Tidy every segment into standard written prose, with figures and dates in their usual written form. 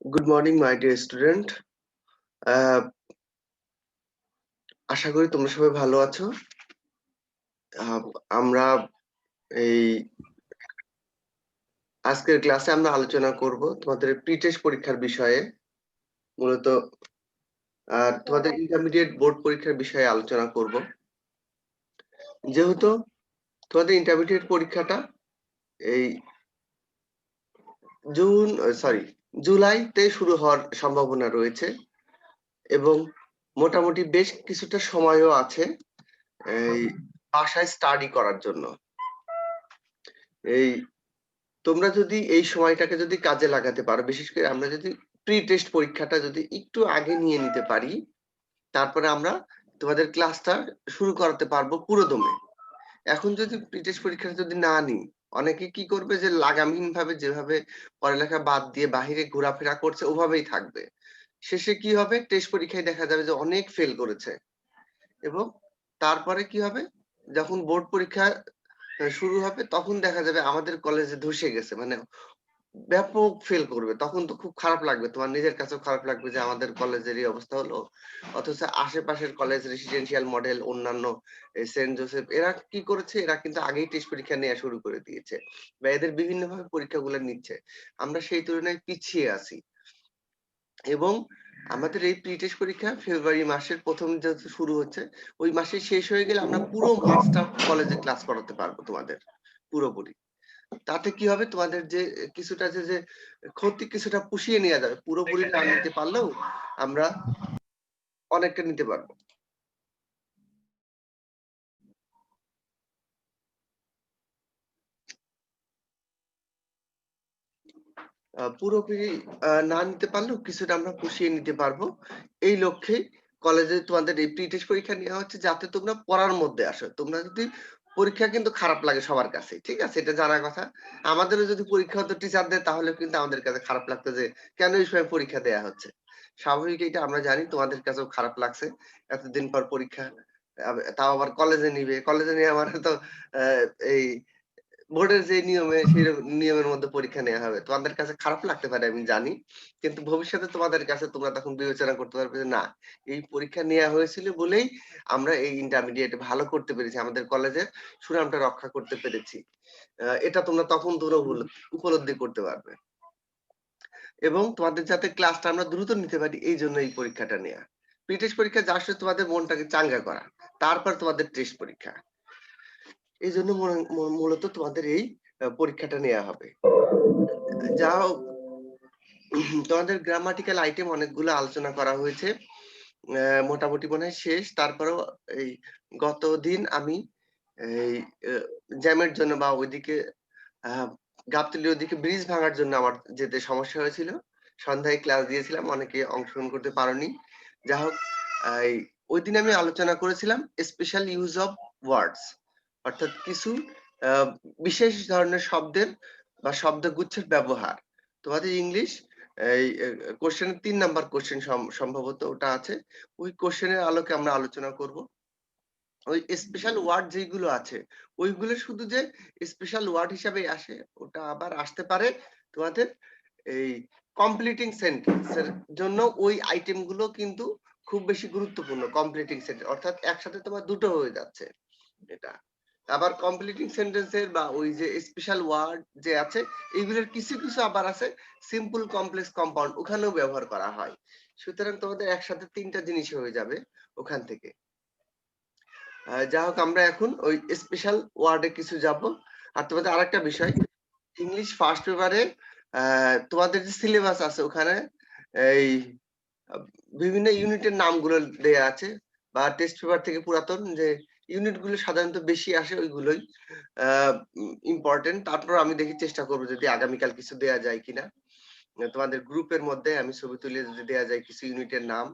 Good morning, my dear student. আহ আশা করি তোমরা সবাই ভালো আছো। আহ আমরা এই আজকের ক্লাসে আমরা আলোচনা করব তোমাদের প্রি-টেস্ট পরীক্ষার বিষয়ে। মূলত তোমাদের ইন্টারমিডিয়েট বোর্ড পরীক্ষার বিষয়ে আলোচনা করব। যেহেতু তোমাদের ইন্টারমিডিয়েট পরীক্ষাটা এই জুলাইতে শুরু হওয়ার সম্ভাবনা রয়েছে এবং মোটামুটি বেশ কিছুটা সময়ও আছে এই বাসায় স্টাডি করার জন্য। এই তোমরা যদি এই সময়টাকে যদি কাজে লাগাতে পারো, বিশেষ করে আমরা যদি প্রি-টেস্ট পরীক্ষাটা যদি একটু আগে নিয়ে নিতে পারি, তারপরে আমরা তোমাদের ক্লাসটা শুরু করাতে পারবো পুরোদমে। এখন যদি প্রি-টেস্ট পরীক্ষাটা যদি না নিই, অনেকে কি করবে যে লাগামহীনভাবে যেভাবে পড়ালেখা বাদ দিয়ে বাহিরে ঘোরাফেরা করছে ওভাবেই থাকবে। শেষে কি হবে? টেস্ট পরীক্ষায় দেখা যাবে যে অনেক ফেল করেছে এবং তারপরে কি হবে? যখন বোর্ড পরীক্ষা শুরু হবে তখন দেখা যাবে আমাদের কলেজে ধসে গেছে। মানে ব্যাপক ফেল করবে। তখন তো খুব খারাপ লাগবে। তোমার নিজের কাছেও খারাপ লাগবে যে আমাদের কলেজের এই অবস্থা হলো। অথচ আশেপাশের কলেজ রেসিডেন্সিয়াল মডেল অন্যান্য সেন্ট জোসেফ এরা কি করেছে? এরা কিন্তু আগেই টেস্ট পরীক্ষা নেয়া শুরু করে দিয়েছে। বা এদের বিভিন্নভাবে পরীক্ষাগুলো নিচ্ছে। আমরা সেই তুলনায় পিছিয়ে আছি। এবং আমাদের এই প্রি-টেস্ট পরীক্ষা ফেব্রুয়ারি মাসের ১ম যেহেতু শুরু হচ্ছে, ওই মাসে শেষ হয়ে গেলে আমরা পুরো মাসটা কলেজে ক্লাস করাতে পারবো তোমাদের পুরোপুরি। তাতে কি হবে? তোমাদের যে কিছুটা যে ক্ষতি কিছুটা পুষিয়ে নেয়া যাবে। পুরোপুরি না নিতে পারলেও আমরা অনেকটা নিতে পারবো। পুরোপুরি না নিতে পারলেও কিছুটা আমরা পুষিয়ে নিতে পারবো। এই লক্ষ্যেই কলেজে তোমাদের এই প্রি-টেস্ট পরীক্ষা নেওয়া হচ্ছে যাতে তোমরা পড়ার মধ্যে আসো। তোমরা যদি পরীক্ষা কিন্তু খারাপ লাগে সবার কাছেই। ঠিক আছে? এটা জানার কথা। আমাদেরও যদি পরীক্ষা হতো টিচারদের তাহলে কিন্তু আমাদের কাছে খারাপ লাগতো যে কেন এই সময় পরীক্ষা দেয়া হচ্ছে। স্বাভাবিক এটা আমরা জানি তোমাদের কাছেও খারাপ লাগছে। এতদিন পর পরীক্ষা। তাও আবার কলেজে নিবে। কলেজে নেওয়া মানে তো আ এই বোর্ডের যে নিয়মে সেই নিয়মের মধ্যে পরীক্ষা নেওয়া হবে। তোমাদের কাছে খারাপ লাগতে পারে আমি জানি। কিন্তু ভবিষ্যতে তোমাদের কাছে তোমরা তখন বিবেচনা করতে পারবে যে না, এই পরীক্ষা নেয়া হয়েছিল বলেই আমরা এই ইন্টারমিডিয়েটে ভালো করতে পেরেছি। আমাদের কলেজের সুনামটা রক্ষা করতে পেরেছি। এটা তোমরা তখন উপলব্ধি করতে পারবে। এবং তোমাদের যাতে ক্লাসটা আমরা দ্রুত নিতে পারি এইজন্য এই পরীক্ষাটা নেয়া। প্রি-টেস্ট পরীক্ষা যা আসলে তোমাদের মনটাকে চাঙ্গা করা। তারপর তোমাদের টেস্ট পরীক্ষা। এইজন্য মূলত তোমাদের এই পরীক্ষাটা নেয়া হবে। যা হোক তোমাদের গ্রামাটিক্যাল আইটেম অনেকগুলো আলোচনা করা হয়েছে। মোটামুটি মনে হয় শেষ। তারপরেও এই গতদিন আমি এই আ জ্যামের জন্য বা ওইদিকে আ গাবতলীর ওইদিকে ব্রিজ ভাঙার জন্য আমার যেতে সমস্যা হয়েছিল। সন্ধ্যায় ক্লাস দিয়েছিলাম। অনেকে অংশগ্রহণ করতে পারোনি। যা হোক এই ঐদিন আমি আলোচনা করেছিলাম স্পেশাল ইউজ অফ ওয়ার্ডস অর্থাৎ কিছু আ বিশেষ ধরনের শব্দের বা শব্দগুচ্ছের ব্যবহার। তোমাদের ইংলিশ এই কোয়েশ্চেন এর ৩ নাম্বার কোয়েশ্চেন সম্ভবত ওটা আছে। ওই কোয়েশ্চেন এর আলোকে আমরা আলোচনা করব। ওই স্পেশাল ওয়ার্ড যেগুলো আছে, ওইগুলো শুধু যে স্পেশাল ওয়ার্ড হিসাবেই আসে, ওটা আবার আসতে পারে তোমাদের এই কমপ্লিটিং সেন্টেন্স এর জন্য ওই আইটেম গুলো কিন্তু খুব বেশি গুরুত্বপূর্ণ। কমপ্লিটিং সেন্টেন্স অর্থাৎ একসাথে তোমার দুটো হয়ে যাচ্ছে এটা। আবার কমপ্লিটিং সেন্টেন্স এর বা ওই যে স্পেশাল ওয়ার্ড যে আছে, এগুলোর কিছু আবার আছে সিম্পল, কমপ্লেক্স, কম্পাউন্ড ওখানেও ব্যবহার করা হয়। সুতরাং তোমাদের একসাথে ৩ টা জিনিস হয়ে যাবে ওখান থেকে। যা হোক আমরা এখন ওই স্পেশাল ওয়ার্ডে কিছু যাব। আর তোমাদের আরেকটা বিষয়, ইংলিশ ফার্স্ট পেপারে তোমাদের যে সিলেবাস আছে ওখানে এই আ বিভিন্ন ইউনিটের নামগুলো দেয়া আছে বা টেস্ট পেপার থেকে পুরাতন যে ইউনিট গুলো সাধারণত বেশি আসে ওইগুলোই আ ইম্পোর্টেন্ট। তারপর আমি দেখি চেষ্টা করব যদি আগামীকাল কিছু দেয়া যায় কিনা। তোমাদের গ্রুপের মধ্যে আমি ছবি তুলে যদি দেয়া যায় কিছু ইউনিটের নাম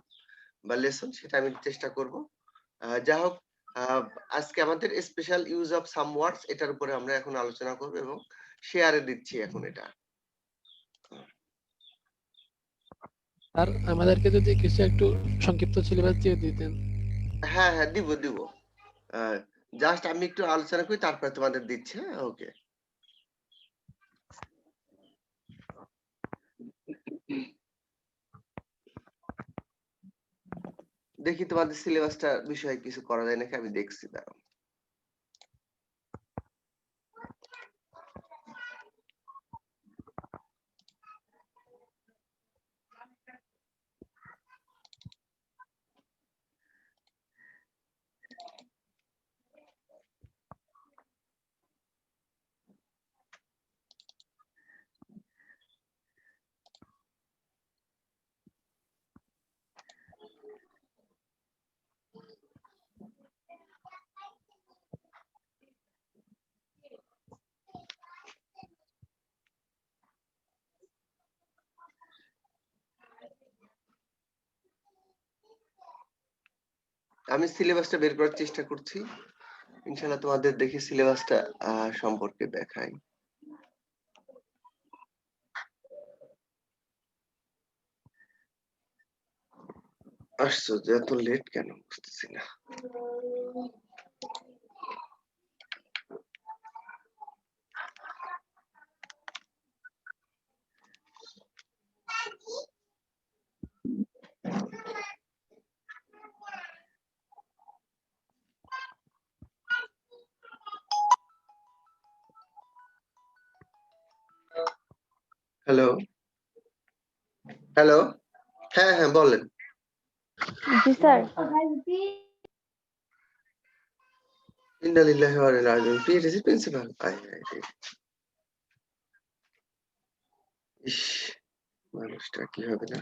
বা লেসন সেটা আমি চেষ্টা করব। যা হোক আ আজকে আমাদের স্পেশাল ইউজ অফ সাম ওয়ার্ডস এটার উপরে আমরা এখন আলোচনা করব এবং শেয়ারে দিচ্ছি এখন এটা। আর আমাদেরকে যদি কিছু একটু সংক্ষিপ্ত সিলেবাস দিয়ে দিতেন। হ্যাঁ, দিব। আ জাস্ট আমি একটু আলোচনা করি তারপরে তোমাদের দিচ্ছি। হ্যাঁ? ওকে। দেখি তোমাদের সিলেবাসটা বিষয়ে কিছু করা যায় নাকি, আমি দেখছি, দাঁড়াও। আমি সিলেবাসটা বের করার চেষ্টা করছি, ইনশাল্লাহ তোমাদের দেখি সিলেবাসটা সম্পর্কে দেখাই। আশ্চর্য, এত লেট কেন বুঝতেছি না। হ্যালো, হ্যালো, হ্যাঁ হ্যাঁ বলেন। জি স্যার। ইন্না লিল্লাহি ওয়া ইন্না ইলাইহি রাজিউন। পিএইচডি প্রিন্সিপাল, আয় হায় রে। ইস, মানুষটা কি হবে না।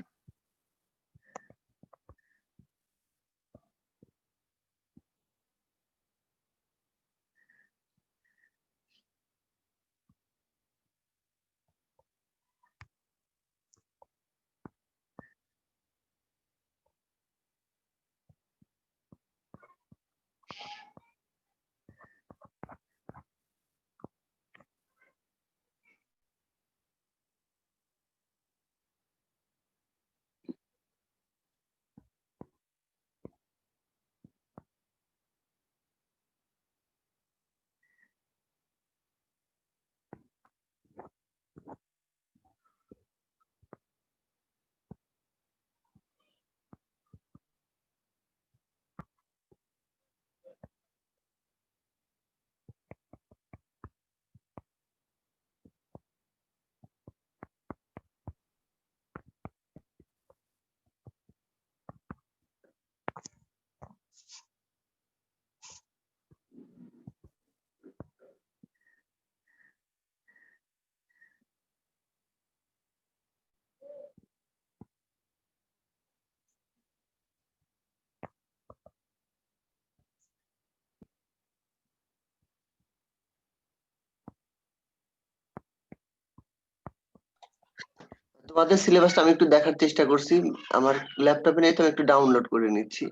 তোমাদের সিলেবাসটা আমি একটু দেখার চেষ্টা করছি, আমার ল্যাপটপে নেই তো, আমি একটু ডাউনলোড করে নিচ্ছি।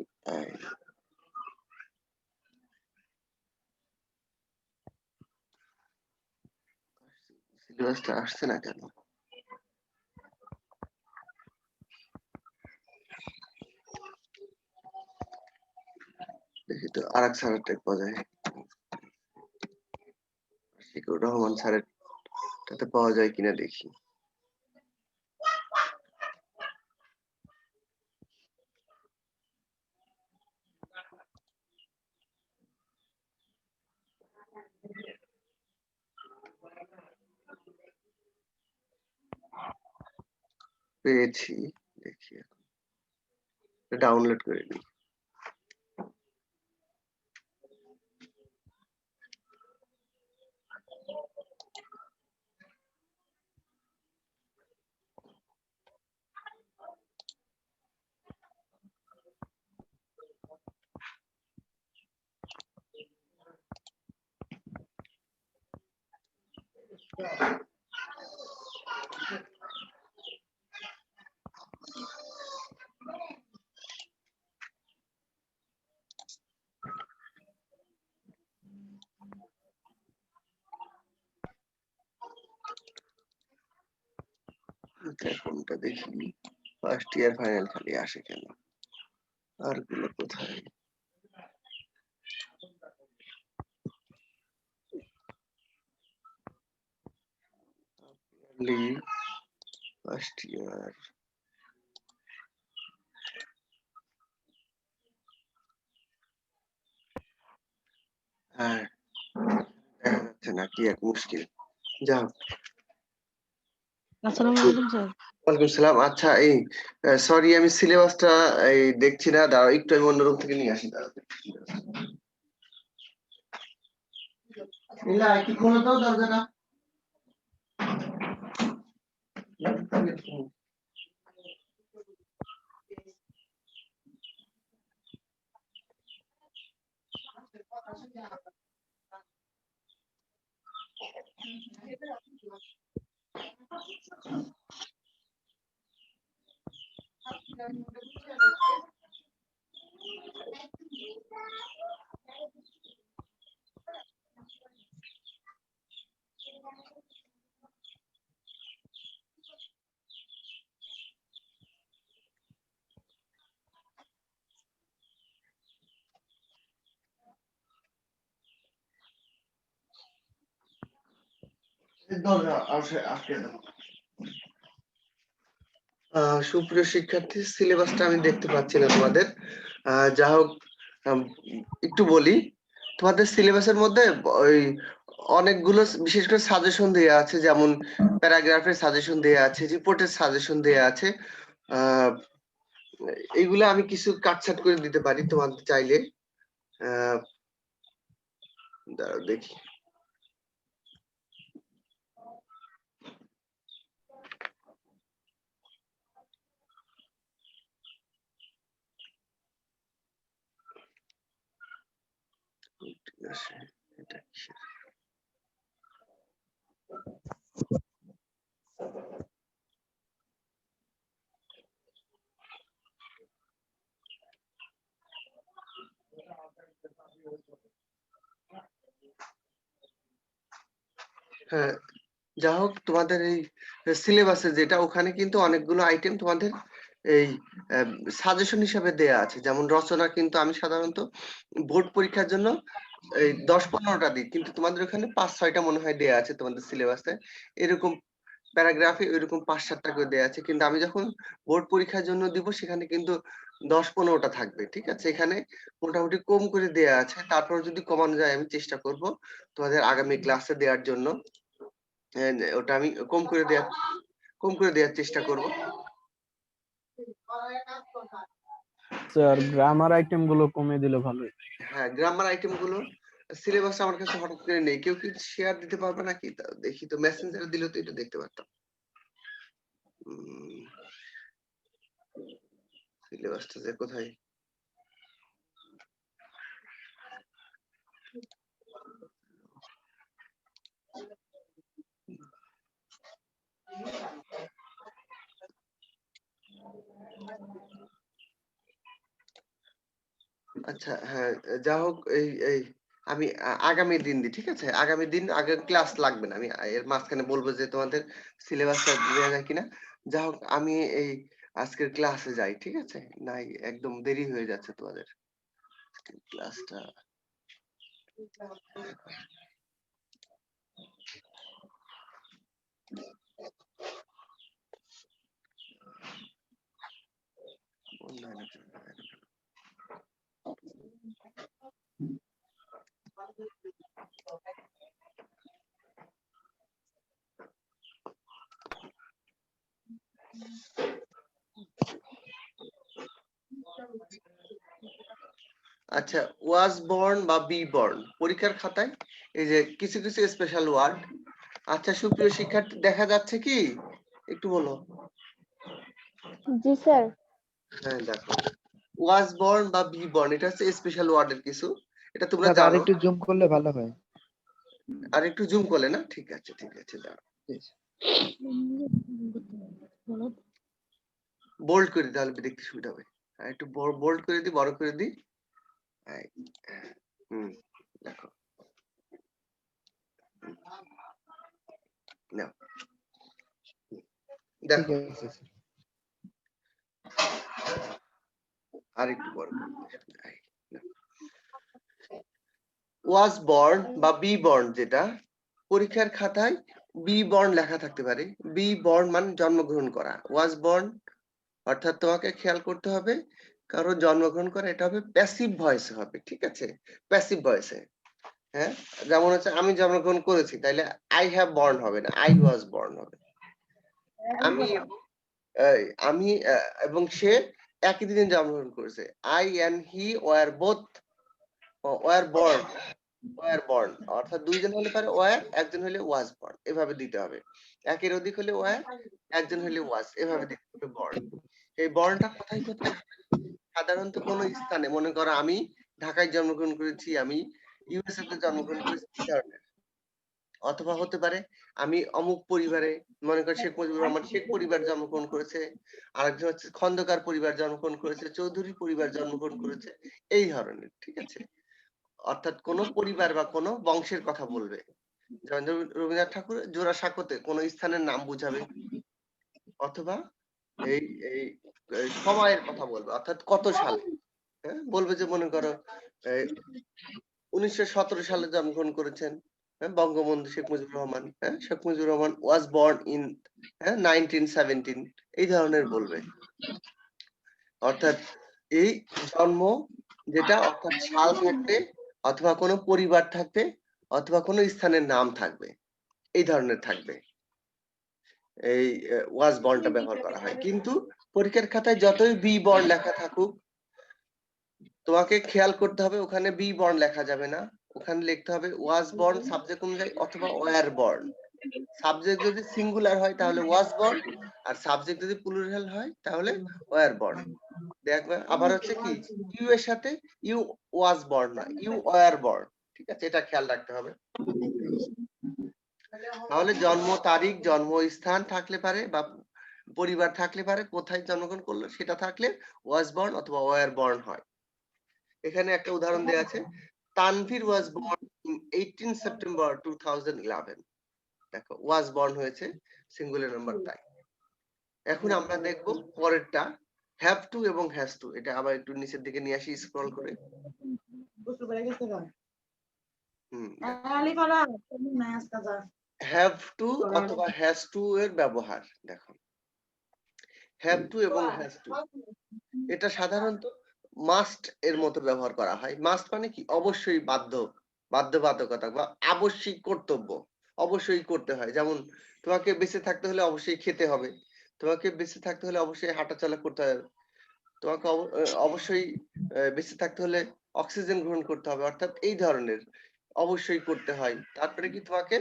সিলেবাসটা আসছে না কেন, দেখি তো আরেক স্যারের টাইপ পাওয়া যায়, শিকুর রহমান স্যারের টাতে পাওয়া যায় কিনা দেখি। পেয়েছি, দেখি ডাউনলোড করে নিই। আচ্ছা, কোনটা দেখি, ফার্স্ট ইয়ার ফাইনাল খালি আসে কেন, আর গুলো কোথায়। ফার্স্ট ইয়ার, হ্যাঁ, দেখা যাচ্ছে না, কি এক মুশকিল। যাও। আসসালামু আলাইকুম স্যার। ওয়ালাইকুম সালাম। আচ্ছা, এই সরি, আমি সিলেবাসটা এই দেখছি না, দাঁড়াও একটু আমি অন্য রুম থেকে নিয়ে আসি, দাঁড়াও। ইলা, একটু খোলো তো দরজাটা। দরজা আটকে দাও। সুপ্রিয় শিক্ষার্থী, সিলেবাসটা আমি দেখতে পাচ্ছি না তোমাদের। যা হোক, আম, একটু বলি, তোমাদের সিলেবাসের মধ্যে ওই অনেকগুলো বিশেষ করে সাজেশন দেয়া আছে, যেমন প্যারাগ্রাফের সাজেশন দেয়া আছে, রিপোর্টের সাজেশন দেয়া আছে। আহ, এইগুলো আমি কিছু কাটছাট করে দিতে পারি তোমাদের চাইলে। দাঁড়াও দেখি। ঠিক আছে, এটা কিসের? হ্যাঁ, যা হোক, তোমাদের এই সিলেবাসে যেটা, ওখানে কিন্তু অনেকগুলো আইটেম তোমাদের এই সাজেশন হিসাবে দেয়া আছে। যেমন রচনা কিন্তু আমি সাধারণত বোর্ড পরীক্ষার জন্য এই 10-15টা দিই, কিন্তু তোমাদের ওখানে 5-6টা মনে হয় দেয়া আছে তোমাদের সিলেবাসে। এরকম প্যারাগ্রাফে এরকম 5-7টা করে দেয়া আছে, কিন্তু আমি যখন বোর্ড পরীক্ষার জন্য দিব সেখানে কিন্তু 10-15টা থাকবে। ঠিক আছে, এখানে মোটামুটি কম করে দেয়া আছে, তারপর যদি কমানো যায় আমি চেষ্টা করব তোমাদের আগামী ক্লাসে দেওয়ার জন্য। ওটা আমি কম করে দেওয়ার চেষ্টা করব। স্যার গ্রামার আইটেম গুলো কমিয়ে দিলে ভালো হয়। হ্যাঁ, গ্রামার আইটেম গুলো সিলেবাস আমার কাছে হঠাৎ করে নেই। কেউ কি শেয়ার দিতে পারবে নাকি? দেখি তো, মেসেঞ্জারে দিলে তো এটা দেখতে পারতাম। সিলেবাসটা যে কোথায়? আচ্ছা, হ্যাঁ, যা হোক, এই এই আমি আগামী দিন দিই, ঠিক আছে? আগামী দিন আগের ক্লাস লাগবে না। আমি এর মাঝখানে বলবো যে তোমাদের সিলেবাসটা দেয়া যায় কিনা। যা হোক, আমি এই আজকের ক্লাসে যাই, ঠিক আছে? নাই, একদম দেরি হয়ে যাচ্ছে তোমাদের ক্লাসটা। আচ্ছা, ওয়াজ বর্ন বা বি বর্ন পরীক্ষার খাতায় এই যে কিছু কিছু স্পেশাল ওয়ার্ড। আচ্ছা, সুপ্রিয় শিক্ষার্থী, দেখা যাচ্ছে কি? একটু বলো। জি স্যার। হ্যাঁ, দেখো, ওয়াজ বর্ন বা বি বর্ন এটা হচ্ছে স্পেশাল ওয়ার্ডের কিছু। এটা তোমরা স্যার আর জানো। একটু জুম করলে ভালো হয়। আর একটু জুম করলে না? ঠিক আছে, ঠিক আছে, দাঁড়াও। বোল্ড করে দিই, তাহলে দেখতে সুবিধা হবে। আর একটু বোল্ড করে দিই, বড় করে দিই। দেখো, নাও, ঠিক দেখো, আছে স্যার। আর একটু বড় করে দিই। ওয়াজ বর্ন বা বি বর্ন, যেটা পরীক্ষার খাতায় বি বর্ন লেখা থাকতে পারে। বি বর্ন মানে জন্মগ্রহণ করা। ওয়াজ বর্ন অর্থাৎ তোমাকে খেয়াল করতে হবে, কারো জন্মগ্রহণ করা, এটা হবে প্যাসিভ ভয়েসে হবে, ঠিক আছে? প্যাসিভ ভয়েসে। হ্যাঁ, যেমন হচ্ছে আমি জন্মগ্রহণ করেছি, তাইলে আই হ্যাভ বর্ন হবে না, আই ওয়াজ বর্ন হবে। আমি আমি এবং সে একই দিনে জন্মগ্রহণ করেছে। I and he were both were born, were born অর্থাৎ দুইজন হলে পারে ওয়ার, একজন হলে ওয়াজ বর্ন, এভাবে দিতে হবে। একের অধিক হলে ওয়ার, একজন হলে ওয়াজ, এভাবে দিতে হবে বর্ন। এই বর্নটা কোথায় কোথায় সাধারণত কোন স্থানে, মনে করো আমি ঢাকায় জন্মগ্রহণ করেছি, আমি ইউএসএ তে জন্মগ্রহণ করেছি, এই ধরনের। অথবা হতে পারে আমি অমুক পরিবারে, মনে করি শেখ মুজিবুর রহমান শেখ পরিবার জন্মগ্রহণ করেছে, আরেকজন হচ্ছে খন্দকার পরিবার জন্মগ্রহণ করেছে, চৌধুরী পরিবার জন্মগ্রহণ করেছে, এই ধরনের। ঠিক আছে, অর্থাৎ কোন পরিবার বা কোন বংশের কথা বলবে। যেমন রবীন্দ্রনাথ ঠাকুর জোড়াসাঁকোতে কোন স্থানের নাম বুঝাবে, অথবা এই এই এই সময়ের কথা বলবে, অর্থাৎ কত সালে। হ্যাঁ, বলবে যে মনে করো 1917 সালে জন্মগ্রহণ করেছেন, হ্যাঁ, বঙ্গবন্ধু শেখ মুজিবুর রহমান, হ্যাঁ, Sheikh Mujibur Rahman was born in 1917, এই ধরনের বলবে। অর্থাৎ এই জন্ম যেটা, অর্থাৎ সাল থাকবে, অথবা কোনো পরিবার থাকবে, অথবা কোনো স্থানের নাম থাকবে, এই ধরনের থাকবে। এই ওয়াজ বর্নটা ব্যবহার করা হয়। কিন্তু পরীক্ষার খাতায় যতই বি বর্ন লেখা থাকুক, তোমাকে খেয়াল করতে হবে ওখানে বি বর্ন লেখা যাবে না, ওখানে লিখতে হবে ওয়াজ বর্ন সাবজেক্ট অনুযায়ী, অথবা ওয়ার বর্ন। সাবজেক্ট যদি সিঙ্গুলার হয় তাহলে ওয়াজ বর্ন, আর সাবজেক্ট যদি প্লুরাল হয় তাহলে ওয়ার বর্ন। দেখবে আবার হচ্ছে কি, ইউ এর সাথে ইউ ওয়াজ বর্ন না, ইউ ওয়ার বর্ন। ঠিক আছে, এটা খেয়াল রাখতে হবে। তাহলে জন্ম তারিখ, জন্মস্থান থাকলে পারে, বা পরিবার থাকলে পারে, কোথায় জন্মগ্রহণ করলো সেটা থাকলে ওয়াজ বর্ন অথবা ওয়ার বর্ন হয়। এখানে একটা উদাহরণ দেওয়া আছে, Tanvir was born in 18 September 2011। দেখো ওয়াজ বর্ন হয়েছে, সিঙ্গুলার নাম্বার তাই। এখন আমরা দেখব পরেরটা, হ্যাভ টু এবং হ্যাজ টু। এটা আবার একটু নিচের দিকে নিয়ে আসি স্ক্রল করে। হ্যাভ টু অথবা হ্যাজ টু এর ব্যবহার দেখো, হ্যাভ টু এবং হ্যাজ টু এটা সাধারণত মাস্ট এর মতো ব্যবহার করা হয়। মাস্ট মানে কি, অবশ্যই বাধ্য, বাধ্যবাধকতা বা আবশ্যিক কর্তব্য, অবশ্যই করতে হয়। যেমন তোমাকে বেঁচে থাকতে হলে অবশ্যই খেতে হবে, তোমাকে বেঁচে থাকতে হলে অবশ্যই হাঁটাচলা করতে হবে, তোমাকে অবশ্যই বেঁচে থাকতে হলে অক্সিজেন গ্রহণ করতে হবে, অর্থাৎ এই ধরনের অবশ্যই করতে হয়। তারপরে কি, তোমাকে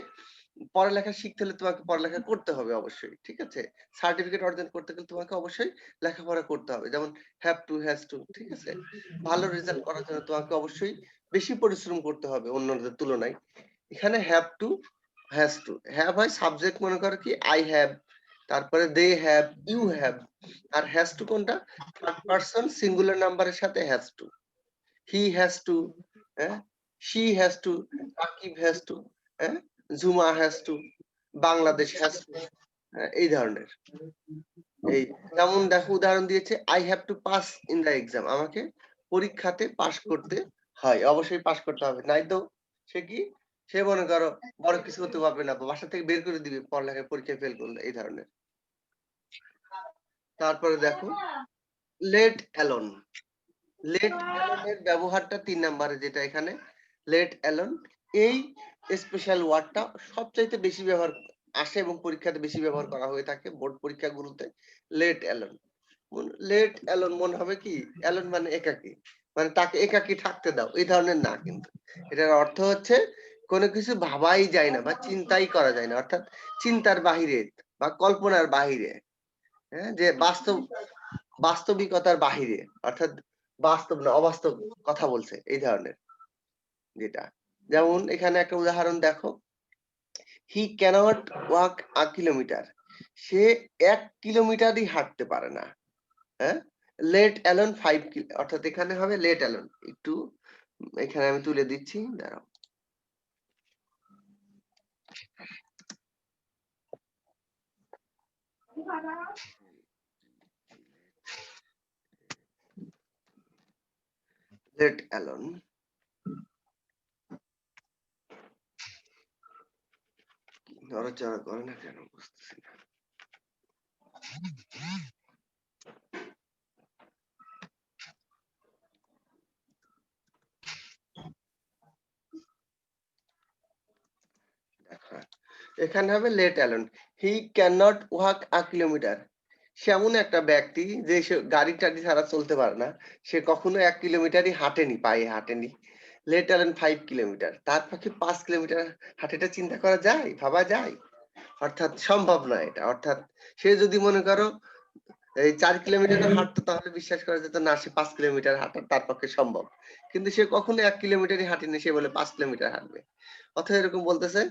পড়ালেখা শিখতে হলে তোমাকে পড়ালেখা করতে হবে অবশ্যই। ঠিক আছে, সার্টিফিকেট অর্জন করতে গেলে তোমাকে অবশ্যই লেখাপড়া করতে হবে, যেমন হ্যাভ টু, হ্যাজ টু। ঠিক আছে, ভালো রেজাল্ট করার জন্য তোমাকে অবশ্যই বেশি পরিশ্রম করতে হবে অন্যদের তুলনায়। এখানে have to, has to. Have হয় সাবজেক্ট, মনে করো কি আই হ্যাভ, তারপরে দে হ্যাভ, ইউ হ্যাভ। আর হ্যাজ টু কোনটা, থার্ড পারসন সিঙ্গুলার নাম্বারের সাথে has to. He has to, হ্যাঁ, she has to, Rakib has to, হ্যাঁ, Juma has to, Bangladesh has to, এই ধরনের। এই যেমন দেখো উদাহরণ দিয়েছে, I have to pass in the exam, আমাকে পরীক্ষাতে পাস করতে হয়, অবশ্যই পাস করতে হবে, নাই তো সে কি, সে মনে করো বড় কিছু হতে পারবে না, বাসা থেকে বের করে দিবে পড়ালেখায় পরীক্ষায় ফেল করলে, এই ধরনের। তারপরে দেখো লেট অ্যালোন। লেট অ্যালোন এর ব্যবহারটা 3 নম্বরে, যেটা এখানে লেট অ্যালোন, এই স্পেশাল ওয়ার্ডটা সবচাইতে বেশি ব্যবহার আসে এবং পরীক্ষাতে বেশি ব্যবহার করা হয়ে থাকে বোর্ড পরীক্ষাগুলোতে। লেট অ্যালোন, লেট অ্যালোন মনে হবে কি, অ্যালোন মানে একাকী, মানে তাকে একাকী থাকতে দাও, এই ধরনের না। কিন্তু এটার অর্থ হচ্ছে কোনো কিছু ভাবাই যায় না বা চিন্তাই করা যায় না, অর্থাৎ চিন্তার বাহিরে বা কল্পনার বাহিরে, হ্যাঁ, যে বাস্তবিকতার বাহিরে, অর্থাৎ বাস্তব না, অবাস্তব কথা বলছে, এই ধরনের যেটা। যেমন এখানে একটা উদাহরণ দেখো, হি ক্যানট ওয়াক আ কিলোমিটার, সে 1 কিলোমিটারই হাঁটতে পারে না, হ্যাঁ, লেট অ্যালোন 5 অর্থাৎ এখানে হবে লেট অ্যালোন। একটু এখানে আমি তুলে দিচ্ছি, দাঁড়াও। লেট অ্যালোন, নড়াচড়া করে না কেন বুঝতেছি না। এখানে হবে let alone. He can not walk a kilometre. সে এমন একটা ব্যক্তি যে সে গাড়ি টাড়ি ছাড়া চলতে পারে না। সে কখনো ১ কিলোমিটারই হাঁটেনি, পায়ে হাঁটেনি। Let alone ৫ kilometre. তার পক্ষে ৫ কিলোমিটার হাঁটে, এটা চিন্তা করা যায়? ভাবা যায়? অর্থাৎ সম্ভব নয় এটা। অর্থাৎ সে যদি মনে করো এই ৪ কিলোমিটারও হাঁটতো তাহলে বিশ্বাস করা যেত না সে ৫ কিলোমিটার হাঁটা তার পক্ষে সম্ভব। কিন্তু সে কখনো ১ কিলোমিটারই হাঁটেনি, সে বলে ৫ কিলোমিটার হাঁটবে। অথবা এরকম বলতেছে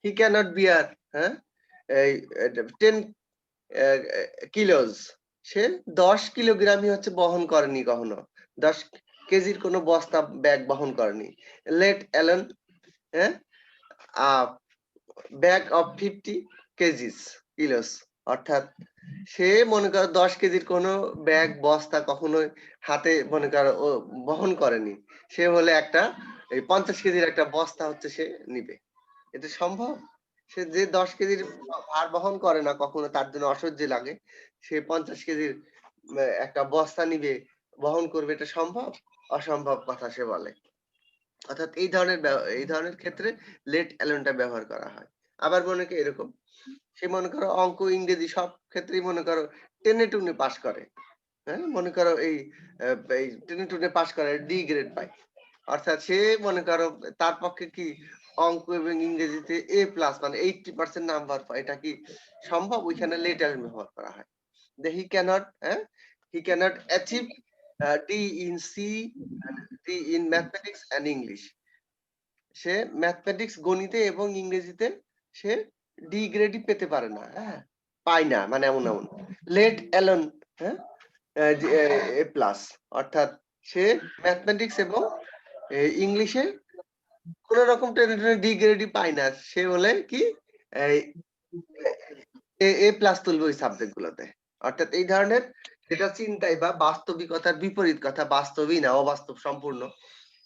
হি ক্যানট বিয়ার হ্যাঁ এই 10 কিলোজ। সে ১০ কিলোগ্রামই হচ্ছে বহন করেনি কখনো। ১০ কেজির কোনো বস্তা ব্যাগ বহন করেনি। লেট অ্যালোন হ্যাঁ আ ব্যাগ অফ 50 কেজিস কিলোস। অর্থাৎ সে মনে করো ১০ কেজির কোনো ব্যাগ বস্তা কখনোই হাতে মনে করো ও বহন করেনি। সে হলে একটা এই ৫০ কেজির একটা বস্তা হচ্ছে সে নিবে। এটা সম্ভব? সে যে ১০ কেজির ভার বহন করে না কখনো, তার জন্য অসহ্য লাগে। সে ৫০ কেজির একটা বস্তা নিবে, বহন করবে, এটা সম্ভব? অসম্ভব কথা সে বলে। অর্থাৎ এই ধরনের ক্ষেত্রে লেট অ্যালোনটা ব্যবহার করা হয়। আবার মনে করো এরকম, সে মনে করো অঙ্ক, ইংরেজি সব ক্ষেত্রেই মনে করো টেনে টুনে পাস করে। হ্যাঁ? মনে করো এই টেনে টুনে পাস করে ডি গ্রেড পায়। অর্থাৎ সে মনে করো তার পক্ষে কি অঙ্ক এবং ইংরেজিতে এ প্লাস মানে 80% নাম্বার পায়, এটা কি সম্ভব? ওইখানে লেট অ্যালোন ব্যবহার করা হয়। He cannot he cannot achieve D in C D in mathematics and English. সে ম্যাথমেটিক্স, গণিতে এবং ইংরেজিতে সে ডি গ্রেডই পেতে পারে না। হ্যাঁ? পায় না মানে এমন। লেট অ্যালোন হ্যাঁ? এ প্লাস। অর্থাৎ সে ম্যাথমেটিক্স এবং ইংলিশে কোন রকম টেনে টুনে ডি গ্রেডই পায় না। সে হলে কি এই এ প্লাস তুলবে ওই সাবজেক্ট গুলোতে। অর্থাৎ এই ধরনের যেটা চিন্তায় বা বাস্তবিকতার বিপরীত কথা, বাস্তবই না, অবাস্তব সম্পূর্ণ,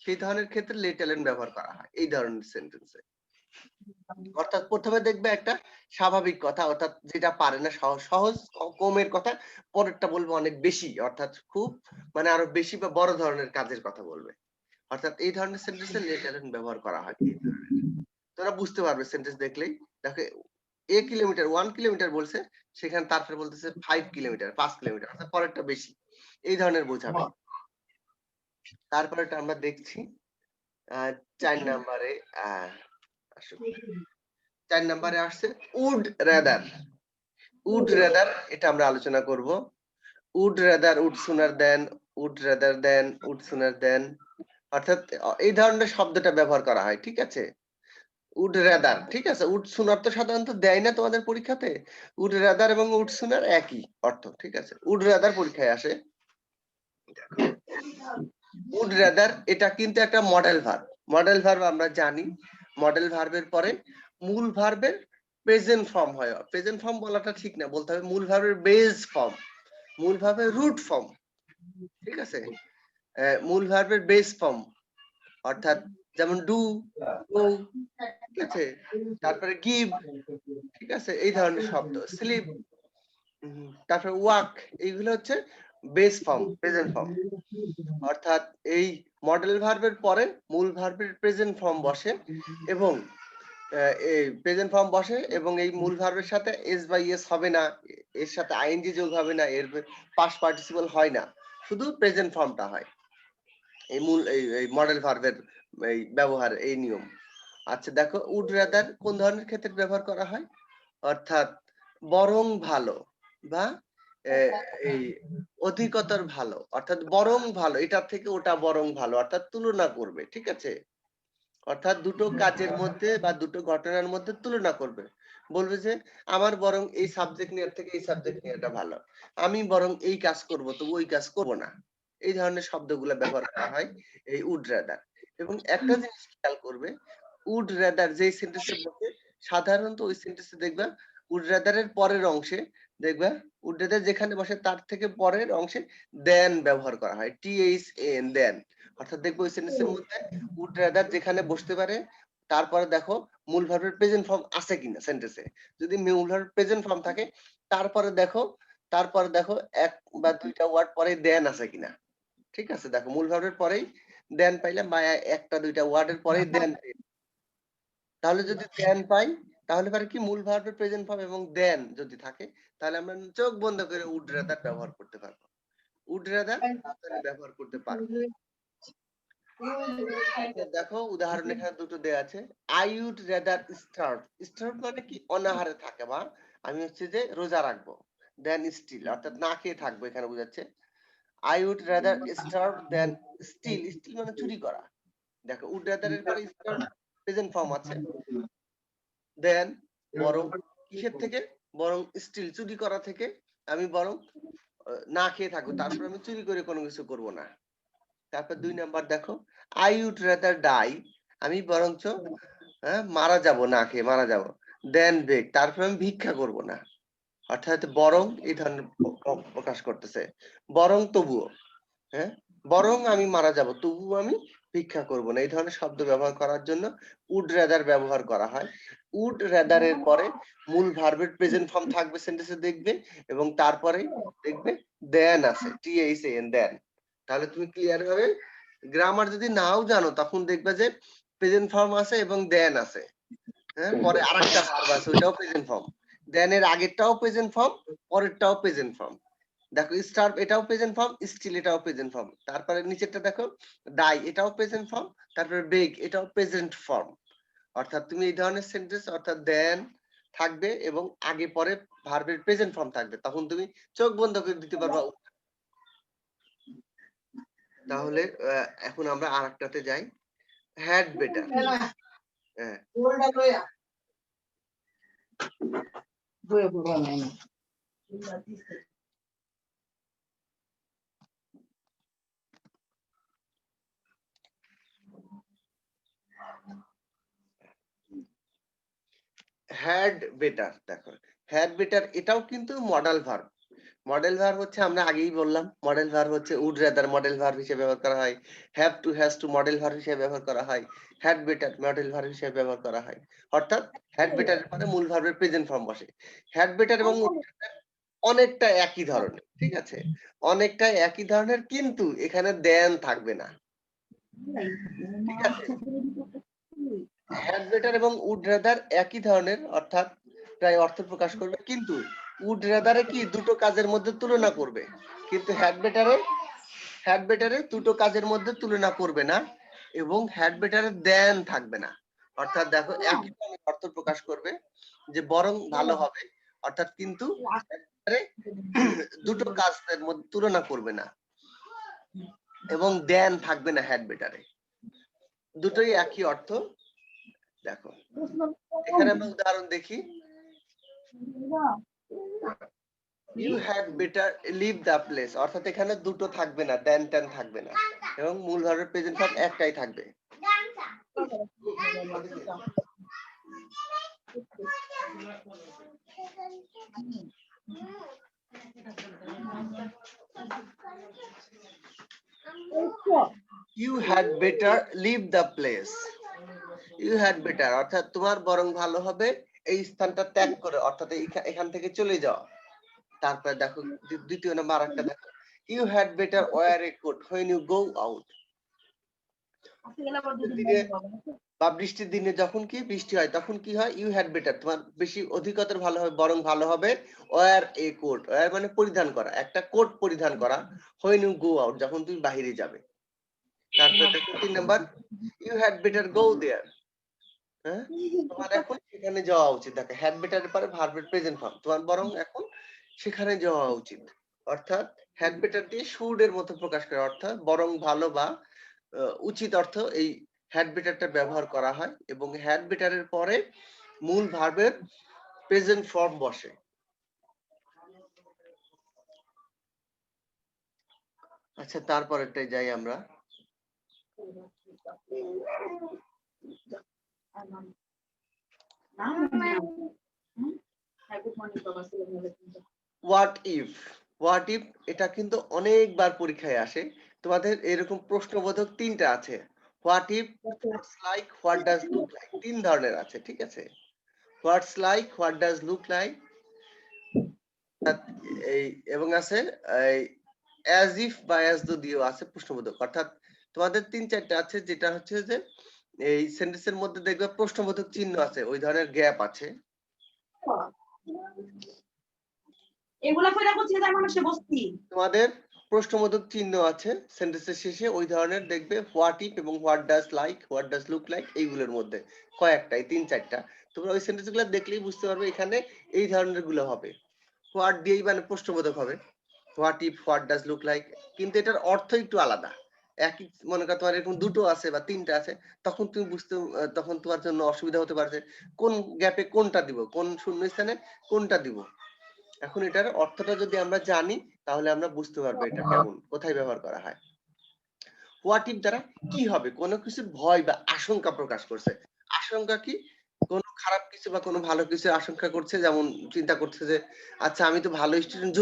সেই ধরনের ক্ষেত্রে লেট অ্যালোন ব্যবহার করা হয় এই ধরনের সেন্টেন্সে। অর্থাৎ প্রথমে দেখবে একটা স্বাভাবিক কথা, অর্থাৎ যেটা পারে না সহজ কমের কথা, পরেরটা বলবে অনেক বেশি, অর্থাৎ খুব মানে আরো বেশি বা বড় ধরনের কাজের কথা বলবে। অর্থাৎ এই ধরনের সেন্টেন্সে লেট অ্যালোন ব্যবহার করা হয়। তোরা বুঝতে পারবে সেন্টেন্স দেখলেই। দেখো এ কিলোমিটার 1 কিলোমিটার বলছে, সেখানে তারপরে বলতেছে 5 কিলোমিটার 5 কিলোমিটার, অর্থাৎ পরেরটা বেশি। এই ধরনের বোঝাবে। তারপরেটা আমরা দেখছি ৪ নম্বরে আসুন। ৪ নম্বরে আসছে উড রাদার। উড রাদার এটা আমরা আলোচনা করব। Would rather, would sooner than, would rather than, would sooner than. অর্থাৎ এই ধরনের শব্দটা ব্যবহার করা হয়, ঠিক আছে? উড রাদার, ঠিক আছে? উড সুনার তো সাধারণত দেয় না তোমাদের পরীক্ষাতে। উড রাদার এবং উড সুনার একই অর্থ, ঠিক আছে? উড রাদার পরীক্ষায় আসে। উড রাদার এটা কিন্তু একটা মডেল ভার্ব। মডেল ভার্ব আমরা জানি, মডেল ভার্বের পরে মূল ভার্বের প্রেজেন্ট ফর্ম হয়। প্রেজেন্ট ফর্ম বলাটা ঠিক না, বলতে হবে মূল ভার্বের বেস ফর্ম, মূল ভার্বের রুট ফর্ম, ঠিক আছে? মূল ভার্বের বেস ফর্ম, অর্থাৎ যেমন ডু, গো, ঠিক আছে? তারপরে গিভ, ঠিক আছে? এই ধরনের শব্দ, স্লিপ, তারপরে ওয়াক, এইগুলো হচ্ছে বেস ফর্ম, প্রেজেন্ট ফর্ম। অর্থাৎ এই মডেল ভার্বের পরে মূল ভার্বের প্রেজেন্ট ফর্ম বসে এবং এই প্রেজেন্ট ফর্ম বসে এবং এই মূল ভার্বের সাথে এস বাই এস হবে না, এর সাথে আইএনজি যোগ হবে না, এর পাস্ট পার্টিসিপল হয় না, শুধু প্রেজেন্ট ফর্মটা হয়। এই মূল এই মডেল ভার্বের এই ব্যবহার, এই নিয়ম। আচ্ছা দেখো, উড রাদার কোন ধরনের ক্ষেত্রে ব্যবহার করা হয়? অর্থাৎ বরং ভালো বা এই অধিকতর ভালো, অর্থাৎ বরং ভালো, এটার থেকে ওটা বরং ভালো, অর্থাৎ তুলনা করবে, ঠিক আছে? অর্থাৎ দুটো কাজের মধ্যে বা দুটো ঘটনার মধ্যে তুলনা করবে, বলবে যে আমার বরং এই সাবজেক্ট নেওয়ার থেকে এই সাবজেক্ট নেওয়াটা ভালো, আমি বরং এই কাজ করব তবু ওই কাজ করব না। এই ধরনের শব্দগুলো ব্যবহার করা হয় এই উড রাদার। এবং একটা জিনিস খেয়াল করবে, উড রাদার যেই সেন্টেন্সে বসে সাধারণত ওই সেন্টেন্সে দেখবা উড রাদারের পরের অংশে দেখবা, উড রাদার যেখানে বসে তার থেকে পরের অংশে দেন ব্যবহার করা হয়, THAN দেন। অর্থাৎ দেখবো ওই সেন্টেন্সের মধ্যে উড রাদার যেখানে বসতে পারে তারপরে দেখো মূল ভার্বের প্রেজেন্ট ফর্ম আছে কিনা সেন্টেন্সে। যদি মূল ভার্বের প্রেজেন্ট ফর্ম থাকে তারপরে দেখো এক বা দুইটা ওয়ার্ড পরে দেন আছে কিনা, ঠিক আছে? দেখো মূল ভার্বের পরেই দেন পাইলে বা একটা দুইটা ওয়ার্ডের পরেই দেন, তাহলে যদি দেন পাই তাহলে পারে কি মূল ভার্বের প্রেজেন্ট ফর্ম এবং দেন যদি থাকে তাহলে আমরা চোখ বন্ধ করে উড রাদার ব্যবহার করতে পারবো। উড রাদার ব্যবহার করতে পারবো। দেখো উদাহরণ এখানে দুটো দেয়া আছে। I would rather starve. Starve মানে কি অনাহারে থাকে বা আমি হচ্ছে যে রোজা রাখবো। দেন স্টিল অর্থাৎ না খেয়ে থাকবো এখানে বোঝাচ্ছে। I would rather starve than steal. Steal মানে চুরি করা। দেখো উড রাদার এর পরে স্টার্ভ প্রেজেন্ট ফর্ম আছে। দেন বরং কিসের থেকে? বরং স্টিল চুরি করা থেকে আমি বরং না খেয়ে থাকবো, তারপর আমি চুরি করে কোনো কিছু করব না। তারপর 2 নাম্বার দেখো আই উড রাদার ডাই। আমি বরঞ্চ মারা যাব, না খেয়ে মারা যাব। দেন বেগ, তারপর আমি ভিক্ষা করব না। অর্থাৎ বরং এই ধরনের প্রকাশ করতেছে। বরং তবুও, হ্যাঁ বরং আমি মারা যাব তবুও আমি ভিক্ষা করব না। এই ধরনের শব্দ ব্যবহার করার জন্য উড রাদার ব্যবহার করা হয়। উড রাদার এর পরে মূল ভার্বের প্রেজেন্ট ফর্ম থাকবে সেন্টেন্সে দেখবে, এবং তারপরে দেখবে দেন আছে, THAN দেন। তাহলে তুমি ক্লিয়ার ভাবে গ্রামার যদি নাও জানো তখন দেখবে যে প্রেজেন্ট ফর্ম আছে এবং দেন আছে, হ্যাঁ পরে আরেকটা ভার্ব আছে ওইটাও প্রেজেন্ট ফর্ম। দেন এর আগেরটাও প্রেজেন্ট ফর্ম, পরেরটাও প্রেজেন্ট ফর্ম। দেখো স্টার্ভ এটাও প্রেজেন্ট ফর্ম, স্টিল এটাও প্রেজেন্ট ফর্ম। তারপরে নিচেরটা দেখো ডাই এটাও প্রেজেন্ট ফর্ম, তারপরে বেগ এটাও প্রেজেন্ট ফর্ম। অর্থাৎ তুমি এই ধরনের সেন্টেন্স অর্থাৎ দেন থাকবে এবং আগে পরে ভার্বের প্রেজেন্ট ফর্ম থাকবে, তখন তুমি চোখ বন্ধ করে দিতে পারবা। তাহলে এখন আমরা আরেকটাতে যাই, হ্যাড বেটার। হ্যাঁ হ্যাড বেটার। দেখো হ্যাড বেটার এটাও কিন্তু মডেল ভার্ব। মডেল ভার্ব হচ্ছে আমরা আগেই বললাম, মডেল ভার্ব হচ্ছে উড রাদার মডেল ভার্ব হিসেবে ব্যবহার করা হয়, have to has two modal verb হিসেবে ব্যবহার করা হয়, হ্যাড বেটার মডেল ভার্ব হিসেবে ব্যবহার করা হয়। অর্থাৎ হ্যাড বেটার এর পরে মূল ভার্বের প্রেজেন্ট ফর্ম বসে। হ্যাড বেটার এবং অনেকটা একই ধরনের, ঠিক আছে, অনেকটা একই ধরনের, কিন্তু এখানে দেন থাকবে না, ঠিক আছে। হ্যাড বেটার এবং উড রাদার একই ধরনের, অর্থাৎ প্রায় অর্থ প্রকাশ করবে, কিন্তু উড রাদারে কি দুটো কাজের মধ্যে তুলনা করবে, কিন্তু হ্যাড বেটারে দুটো কাজের মধ্যে তুলনা করবে না, এবং হ্যাড বেটারে দেন থাকবে না। অর্থাৎ দেখো একই ধরনের অর্থ প্রকাশ করবে যে বরং ভালো হবে, অর্থাৎ কিন্তু দুটো কাজের মধ্যে তুলনা করবে না, এবং দেন থাকবে না হ্যাড বেটারে, দুটোই একই অর্থ। দেখো এখানে আমরা উদাহরণ দেখি, you had better leave the place. অর্থাৎ এখানে দুটো থাকবে না, দেন টেন থাকবে না, এবং মূল ভার্বের প্রেজেন্ট ফর্ম একটাই থাকবে। You had better leave the place. You had better অর্থাৎ তোমার বরং ভালো হবে এই স্থানটা ত্যাগ করে, অর্থাৎ এখান থেকে চলে যাওয়া। তারপরে দেখো দ্বিতীয় নাম্বার আরেকটা দেখো, you had better wear a coat when you go out. বা বৃষ্টির দিনে যখন কি বৃষ্টি হয় তখন কি হয়, ইউ হ্যাড বেটার তোমার বেশি অধিকতর ভালো হবে, বরং ভালো হবে ওয়্যার এ কোট। ওয়্যার মানে পরিধান করা, একটা কোট পরিধান করা, হোয়েন ইউ গো আউট যখন তুমি বাইরে যাবে। তারপরে দেখো 3 number, you had better go there. হ্যাঁ তোমার এখন সেখানে যাওয়া উচিত। দেখো হ্যাড বেটার এর পরে ভার্বের প্রেজেন্ট ফর্ম, তোমার বরং এখন সেখানে যাওয়া উচিত। অর্থাৎ হ্যাড বেটার দিয়ে শুড এর মতো প্রকাশ করে, অর্থাৎ বরং ভালো বা উচিত অর্থ এই হ্যাড বেটারটা ব্যবহার করা হয়, এবং হ্যাড বেটারের পরে মূল ভার্বের প্রেজেন্ট ফর্ম বসে। আচ্ছা তারপরেরটাই যাই আমরা, হোয়াট ইফ। হোয়াট ইফ এটা কিন্তু অনেকবার পরীক্ষায় আসে, তোমাদের এরকম প্রশ্নবোধক 3টা আছে। What if, what's like, what does look like, 3 ধরনের আছে, ঠিক আছে। What's like, what does look like, এই এবং আছে এই অ্যাজ ইফ বা অ্যাজ দো দিয়েও আছে প্রশ্নবোধক। অর্থাৎ তোমাদের 3-4টা আছে, যেটা হচ্ছে যে এই সেন্টেন্সের মধ্যে দেখবে প্রশ্নবোধক চিহ্ন আছে, ওই ধরনের গ্যাপ আছে। এগুলা কইরা বলছি যে মানুষে বসতি তোমাদের প্রশ্নবোধক চিহ্ন আছে সেন্টেন্সের শেষে, ওই ধরনের দেখবে হোয়াট ইফ এবং what does like, what does look like, এইগুলোর মধ্যে কয়েকটাই 3-4টা। তোমরা ওই সেন্টেন্সগুলো দেখলেই বুঝতে পারবে এখানে এই ধরনের গুলো হবে। হোয়াট দিয়েই মানে প্রশ্নবোধক হবে, what if, what does look like, কিন্তু এটার অর্থ একটু আলাদা। একই মনে করো তোমার এরকম দুটো আছে বা তিনটা আছে, তখন তুমি বুঝতে তখন তোমার জন্য অসুবিধা হতে পারে যে কোন গ্যাপে কোনটা দিব, কোন শূন্যস্থানে কোনটা দিব। এখন এটার অর্থটা যদি আমরা জানি তাহলে আমরা বুঝতে পারবো এটা কেমন, কোথায় ব্যবহার করা হয়। হোয়াট ইফ দ্বারা কি হবে, কোনো কিছুর ভয় বা আশঙ্কা প্রকাশ করছে। আশঙ্কা কি, কোন খারাপ কিছু বা কোনো ভালো কিছু আশঙ্কা করছে, যেমন চিন্তা করছে যে আচ্ছা আমি তো ভালো স্টুডেন্ট,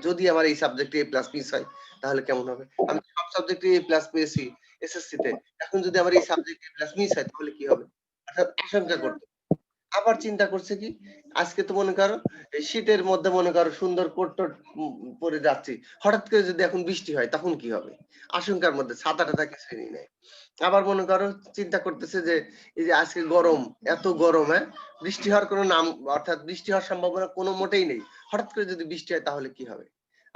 যদি আমার এই সাবজেক্টে এ প্লাস মিস হয় তাহলে কেমন হবে, আমি সব সাবজেক্টে এ প্লাস পেয়েছি এসএসসি তে, এখন যদি আমার এই সাবজেক্টে এ প্লাস মিস হয় তাহলে কি হবে, অর্থাৎ আশঙ্কা করতে। আবার চিন্তা করছে কি, আজকে তো মনে করো এই শীতের মধ্যে মনে করো সুন্দর কোট টোট পরে যাচ্ছি, হঠাৎ করে যদি এখন বৃষ্টি হয় তখন কি হবে, আশঙ্কার মধ্যে, ছাতা টাতা কিছুই নেই। আবার মনে করো চিন্তা করতেছে যে এই যে আজকে গরম, এত গরম, হ্যাঁ বৃষ্টি হওয়ার কোনো নাম, অর্থাৎ বৃষ্টি হওয়ার সম্ভাবনা কোনো মোটেই নেই, হঠাৎ করে যদি বৃষ্টি হয় তাহলে কি হবে।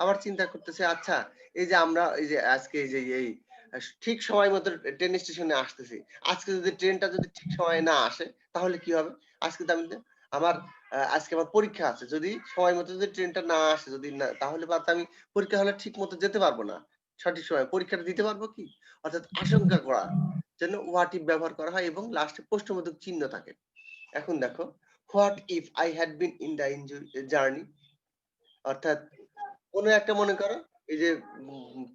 আবার চিন্তা করতেছে আচ্ছা এই যে আমরা এই যে আজকে এই যে এই ঠিক সময় মতো ট্রেন স্টেশনে আসতেছি, আজকে যদি ট্রেনটা যদি ঠিক সময়ে না আসে তাহলে কি হবে, আজকে তো আমি আমার আজকে আমার পরীক্ষা আছে, যদি সময় মতো যদি ট্রেনটা না আসে, যদি না, তাহলে বাদ আমি পরীক্ষা হলে ঠিক মতো যেতে পারবো না, সঠিক সময় পরীক্ষাটা দিতে পারবো কি, অর্থাৎ আশঙ্কা করা জন্য হোয়াট ইফ ব্যবহার করা হয় এবং লাস্টে প্রশ্নবোধক চিহ্ন থাকে। এখন দেখো what if I had been in the journey, অর্থাৎ কোনো একটা মনে করো এই যে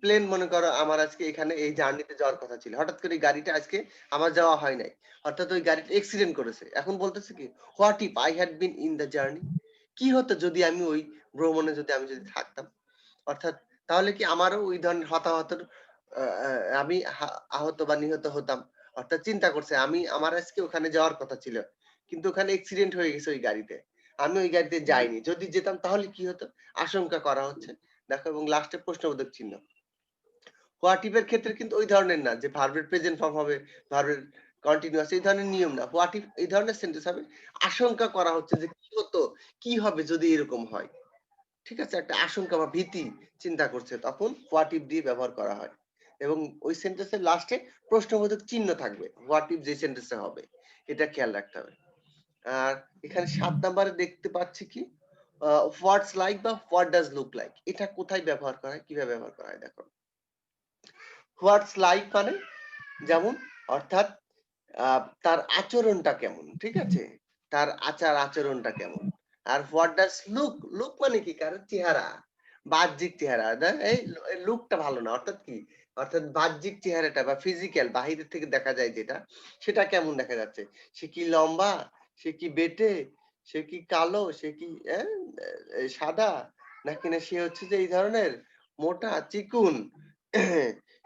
প্লেন মনে করো আমার আজকে এখানে এই জার্নিতে যাওয়ার কথা ছিল, হঠাৎ করে গাড়িটা আজকে আমার যাওয়া হয় নাই, অর্থাৎ ওই গাড়িটা অ্যাক্সিডেন্ট করেছে। এখন বলতেছে কি what if I had been in the journey, কি হতো যদি আমি ওই ভ্রমণে যদি থাকতাম, অর্থাৎ তাহলে কি আমারও ওই ধরনের হতাহতের আমি আহত বা নিহত হতাম। অর্থাৎ চিন্তা করছে আমি আমার আজকে ওখানে যাওয়ার কথা ছিল, কিন্তু ওখানে অ্যাক্সিডেন্ট হয়ে গেছে ওই গাড়িতে, আমি ওই গাড়িতে যাইনি, যদি যেতাম তাহলে কি হতো, আশঙ্কা করা হচ্ছে। দেখো এবং লাস্টে প্রশ্নবোধক চিহ্ন। হোয়াট ইফ এর ক্ষেত্রে কিন্তু ওই ধরনের না যে ভার্বের প্রেজেন্ট ফর্ম হবে, ভার্বের কন্টিনিউয়াস, এই ধরনের নিয়ম না। হোয়াট ইফ এই ধরনের সেন্টেন্স হবে আশঙ্কা করা হচ্ছে যে কি হতো, কি হবে যদি এরকম হয়, ঠিক আছে, একটা আশঙ্কা বা ভীতি চিন্তা করছে, তখন হোয়াট ইফ দিয়ে ব্যবহার করা হয়। এবং ওই সেন্টেন্সের লাস্টে প্রশ্নবোধক চিহ্ন থাকবে হোয়াট ইফ যে সেন্টেন্সে হবে, এটা খেয়াল রাখতে হবে। আর এখানে 7 নম্বরে দেখতে পাচ্ছি কি হোয়াটস লাইক বা হোয়াট ডাজ লুক লাইক, এটা কোথায় ব্যবহার করা হয়, কিভাবে ব্যবহার করা হয়। দেখো হোয়াটস লাইক মানে যেমন, অর্থাৎ তার আচরণটা কেমন, ঠিক আছে, তার আচরণটা কেমন। আর হোয়াট ডাজ লুক, লুক মানে কি, কারণ চেহারা, বাহ্যিক চেহারা, এই লুকটা ভালো না, অর্থাৎ কি, অর্থাৎ বাহ্যিক চেহারাটা বা ফিজিক্যাল বাহিরের থেকে দেখা যায় যেটা, সেটা কেমন দেখা যাচ্ছে, সে কি লম্বা, সে কি বেটে, সে কি কালো, সে কি সাদা, নাকি না সে হচ্ছে যে এই ধরনের মোটা চিকুন,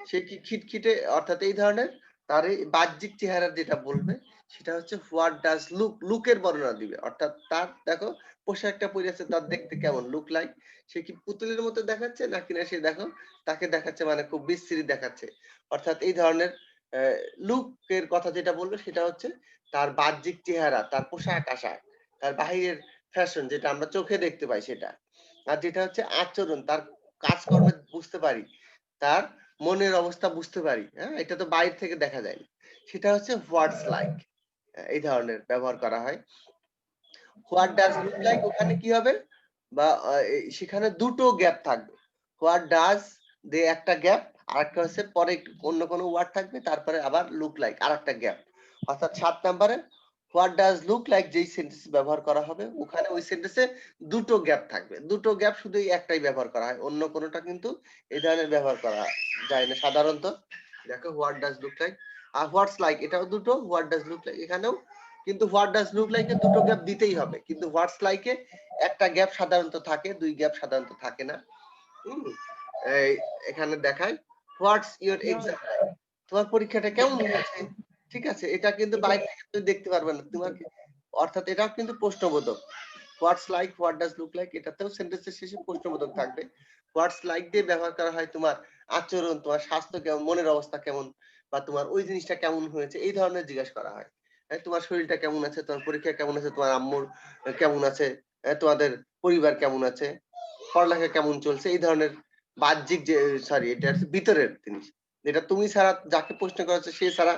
সে কি খিটখিটে, অর্থাৎ এই ধরনের তার এই বাহ্যিক চেহারা যেটা বলবে সেটা হচ্ছে হোয়াট ডাজ লুক, লুকের বর্ণনা দিবে, অর্থাৎ তার দেখো পোশাকটা পরে আছে তার দেখতে কেমন, লুক লাইক, সে কি পুতুলের মতো দেখাচ্ছে নাকি না সে দেখো তাকে দেখাচ্ছে মানে খুব বিশ্রী দেখাচ্ছে, অর্থাৎ এই ধরনের লুকের কথা যেটা বলবে সেটা হচ্ছে তার বাহ্যিক চেহারা, তার পোশাক আশাক, তার বাহিরের ফ্যাশন যেটা আমরা চোখে দেখতে পাই সেটা। আর যেটা হচ্ছে আচরণ, তার কাজকর্মে বুঝতে পারি, তার মনের অবস্থা বুঝতে পারি, হ্যাঁ এটা তো বাইরে থেকে দেখা যায় না, সেটা হচ্ছে হোয়াটস লাইক, এই ধরনের ব্যবহার করা হয়। হোয়াট ডাজ লুক লাইক ওখানে কি হবে, বা সেখানে দুটো গ্যাপ থাকবে, হোয়াট ডাজ দিয়ে একটা গ্যাপ, আরেকটা হচ্ছে পরে অন্য কোনো ওয়ার্ড থাকবে, তারপরে আবার লুক লাইক আরেকটা গ্যাপ, অর্থাৎ 7 নম্বরে হোয়াট ডাজ লুক লাইক যেই সেন্টেন্স ব্যবহার করা হবে ওখানে ওই সেন্টেন্সে দুটো গ্যাপ থাকবে, দুটো গ্যাপ শুধু একটাই ব্যবহার করা হয়, অন্য কোনোটা কিন্তু এই ধরনের ব্যবহার করা যায় না সাধারণত। দেখো হোয়াট ডাজ লুক লাইক আর হোয়াটস লাইক, এটাও দুটো, হোয়াট ডাজ লুক লাইক এখানেও, কিন্তু হোয়াট ডাজ লুক লাইকে দুটো গ্যাপ দিতেই হবে, কিন্তু হোয়াটস লাইকে একটা গ্যাপ সাধারণত থাকে, দুই গ্যাপ সাধারণত থাকে না। এই এখানে দেখায় হোয়াটস ইওর এক্সাম, তোমার পরীক্ষাটা কেমন হয়েছে, ঠিক আছে, এটা কিন্তু বাইরে থেকে তুমি দেখতে পারবে না তোমার, অর্থাৎ এটাও কিন্তু প্রশ্নবোধক। What's like, what does look like, এটাতেও সেন্টেন্সের শেষে প্রশ্নবোধক থাকবে। হোয়াটস লাইক দিয়ে ব্যবহার করা হয় তোমার আচরণ, তোমার স্বাস্থ্য কেমন, মনের অবস্থা কেমন, বা তোমার ওই জিনিসটা কেমন হয়েছে, এই ধরনের জিজ্ঞাসা করা হয়। তোমার শরীরটা কেমন আছে, তোমার পরীক্ষা কেমন আছে, তোমার আম্মুর কেমন আছে, তোমাদের পরিবার কেমন আছে, পড়ালেখা কেমন চলছে, এই ধরনের বাহ্যিক যে সরি এটা হচ্ছে ভিতরের জিনিস, যেটা তুমি ছাড়া যাকে প্রশ্ন করা হচ্ছে সে ছাড়া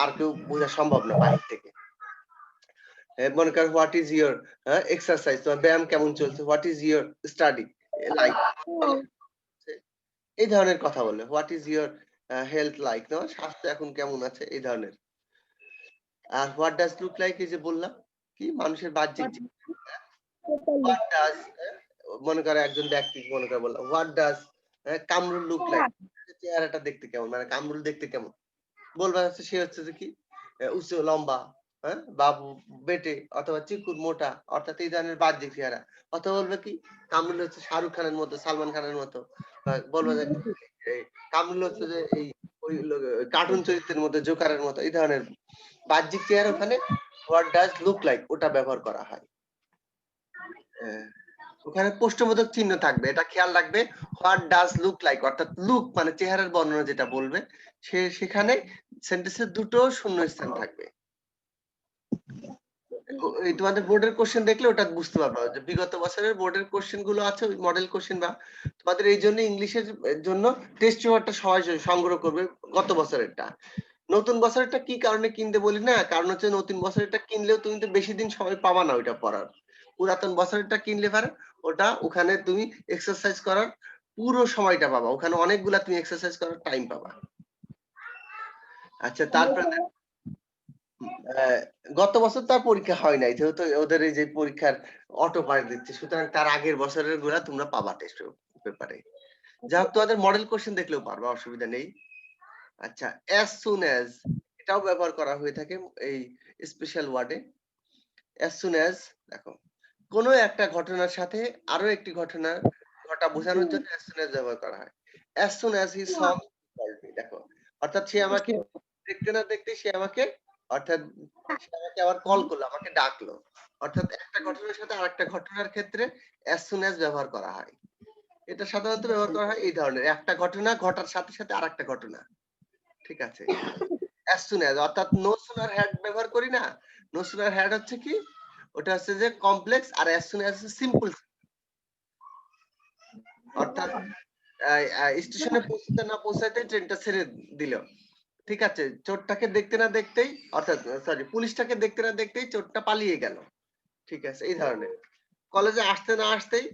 আর কেউ বোঝা সম্ভব না বাইরে থেকে। মনে করো হোয়াট ইজ ইউর এক্সারসাইজ, তোমার ব্যায়াম কেমন চলছে, what is your study like, এই ধরনের কথা বলে। What is your health like, না স্বাস্থ্য এখন কেমন আছে, এই ধরনের। আর হোয়াট ডাজ লুক লাইক, এই যে বললাম কি মানুষের বাহ্যিক হোয়াট ডাজ, মনে করে একজন ব্যক্তি মনে করে বললাম what does Kamrul look like, চেহারাটা দেখতে কেমন, মানে কামরুল দেখতে কেমন, বলবা হচ্ছে সে হচ্ছে যে কি উঁচু লম্বা, বা বেটে অথবা চিকুর মোটা, অর্থাৎ এই ধরনের বাহ্যিক চেহারা। অথবা বলবে কি কামরুল হচ্ছে শাহরুখ খানের মতো, সালমান খানের মতো, বলবো যে কামরুল হচ্ছে যে এই ওই কার্টুন চরিত্রের মধ্যে জোকারের মতো, এই ধরনের বাহ্যিক চেহারা ওখানে হোয়াট ডাজ লুক লাইক ওটা ব্যবহার করা হয়। ওখানে প্রশ্নবোধক চিহ্ন থাকবে, এটা খেয়াল রাখবে। হোয়াট ডাজ লুক লাইক, অর্থাৎ লুক মানে চেহারার বর্ণনা যেটা বলবে, সেখানে সেন্টেন্সের দুটো শূন্য স্থান থাকবে। এই তোমাদের বোর্ডের কোশ্চেন দেখলে ওটা বুঝতে পারবে যে বিগত বছরের বোর্ডের কোশ্চেন গুলো আছে, ওই মডেল কোশ্চেন, বা তোমাদের এই জন্য ইংলিশের জন্য টেস্ট পেপারটা সবাই সংগ্রহ করবে গত বছরেরটা। নতুন বছরেরটা কি কারণে কিনতে বলি না, কারণ হচ্ছে নতুন বছরেরটা কিনলেও তুমি তো বেশি দিন সময় পাবা না ওইটা পড়ার। পুরাতন বছরেরটা কিনলে পারে ওটা ওখানে তুমি এক্সারসাইজ করার পুরো সময়টা পাবা, ওখানে অনেকগুলা তুমি এক্সারসাইজ করার টাইম পাবা। আচ্ছা, তারপরে গত বছর তার পরীক্ষা হয় নাই, যেহেতু ওদের এই যে পরীক্ষার অটো পাস দিচ্ছে, সুতরাং তার আগের বছরের গুলা তোমরা পাবা টেস্ট পেপারে। যা হোক, তোমাদের মডেল কোশ্চেন দেখলেও পারবা, অসুবিধা নেই। আচ্ছা, as soon as এটাও ব্যবহার করা হয়ে থাকে এই স্পেশাল ওয়ার্ডে। as soon as দেখো কোন একটা ঘটনার সাথে আরো একটি ঘটনা বোঝানোর জন্য as soon as ব্যবহার করা হয়। as soon as he saw me, called me, দেখো অর্থাৎ সে আমাকে দেখতে না দেখতে সে আমাকে আবার কল করলো, আমাকে ডাকলো। অর্থাৎ একটা ঘটনার সাথে আরেকটা ঘটনার ক্ষেত্রে as soon as ব্যবহার করা হয়। এটা সাধারণত ব্যবহার করা হয় এই ধরনের, একটা ঘটনা ঘটার সাথে সাথে আরেকটা ঘটনা। ঠিক আছে, as soon as অর্থাৎ no sooner had ব্যবহার করি না, no sooner had হচ্ছে কি ওটা হচ্ছে যে কমপ্লেক্স, আর as soon as সিম্পল। অর্থাৎ স্টেশনে পৌঁছতে না পৌঁছাতে ট্রেনটা ছেড়ে দিল, ঠিক আছে, চোরটাকে দেখতে না দেখতেই, অর্থাৎ সরি পুলিশটাকে দেখতে না দেখতেই চোরটা পালিয়ে গেল। ঠিক আছে, এই ধরনের। কলেজে আসতে না আসতেই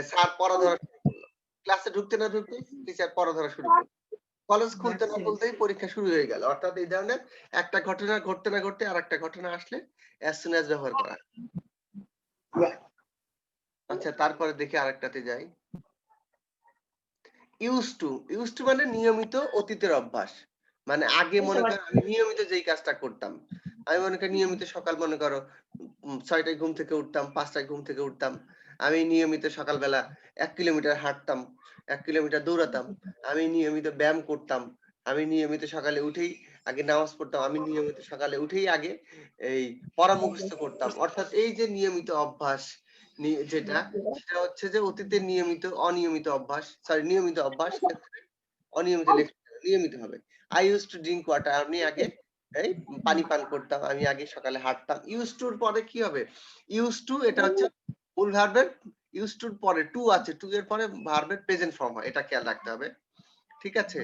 স্যার পড়া ধরা শুরু করলো, ক্লাসে ঢুকতে না ঢুকতেই টিচার পড়া ধরা শুরু করলো, কলেজ খুলতে না খুলতেই পরীক্ষা শুরু হয়ে গেল। অর্থাৎ এই ধরনের একটা ঘটনা ঘটতে না ঘটতে আর একটা ঘটনা আসলে as soon as ব্যবহার করা। আচ্ছা, তারপরে দেখি আরেকটাতে যাই। used to মানে নিয়মিত, অতীতের অভ্যাস। মানে আগে মনে করো আমি নিয়মিত যেই কাজটা করতাম, আমি মনে করি নিয়মিত সকাল মনে করো 6টায় ঘুম থেকে উঠতাম, 5টায় ঘুম থেকে উঠতাম, আমি নিয়মিত সকালবেলা 1 কিলোমিটার হাঁটতাম, 1 কিলোমিটার দৌড়াতাম, আমি নিয়মিত ব্যায়াম করতাম, আমি নিয়মিত সকালে উঠেই আগে নামাজ পড়তাম, আমি নিয়মিত সকালে উঠেই আগে এই পড়া মুখস্থ করতাম। অর্থাৎ এই যে নিয়মিত অভ্যাস, যেটা সেটা হচ্ছে যে অতীতের অনিয়মিত অভ্যাস, সরি নিয়মিত অভ্যাস ক্ষেত্রে অনিয়মিত নিয়মিত হবে। I use to drink water, আমি আগে এই পানি পান করতাম, আমি আগে সকালে হাঁটতাম। ইউজ টুর পরে কি হবে, ইউজ টু এটা হচ্ছে মূল ভার্বের, ইউজ টুর পরে টু আছে, টু এর পরে ভার্বের প্রেজেন্ট ফর্ম হয়, এটা খেয়াল রাখতে হবে। ঠিক আছে,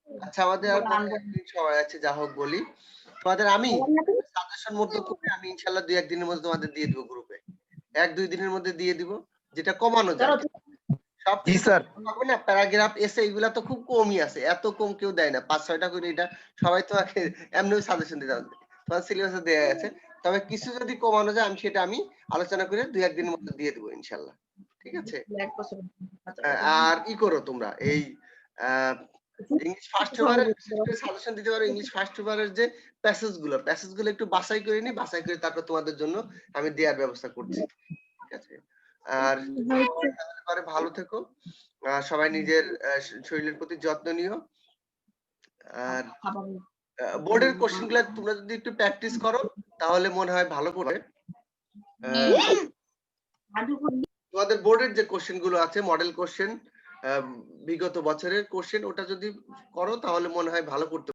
আচ্ছা আমাদের আর 15 মিনিট সময় আছে, যা হোক বলি তোমাদের আমি সাজেশন মতো করে আমি ইনশাআল্লাহ 2-1 দিনের মধ্যে তোমাদের দিয়ে দিব গ্রুপে, 1-2 দিনের মধ্যে দিয়ে দিব, যেটা কমানো যায়। সব জি স্যার। হবে না, প্যারাগ্রাফ এসে এগুলা তো খুব কমই আছে, এত কম কেউ দেয় না, 5-6টা করে। এটা সবাই তোমাকে এমনিও সাজেশন দিতে হবে, তোমার সিলেবাসে দেয়া আছে। তবে কিছু যদি কমানো যায় আমি আলোচনা করে 2-1 দিনের মধ্যে দিয়ে দেবো ইনশাআল্লাহ। ঠিক আছে, আর ই করো তোমরা এই ইংলিশ ফার্স্ট পেপারের সাজেশন দিতে পারো। ইংলিশ ফার্স্ট পেপারের যে প্যাসেজগুলো একটু বাছাই করে নি, বাছাই করে তারপর তোমাদের জন্য আমি দেওয়ার ব্যবস্থা করছি। ঠিক আছে, আর ভালো থেকো, সবাই নিজের শরীরের প্রতি যত্ন নিও। আর বোর্ডের কোশ্চেন গুলো তোমরা যদি একটু প্র্যাকটিস করো তাহলে মনে হয় ভালো করে তোমাদের বোর্ডের যে কোশ্চেন গুলো আছে মডেল কোশ্চেন, বিগত বছরের কোশ্চেন ওটা যদি করো তাহলে মনে হয় ভালো করতে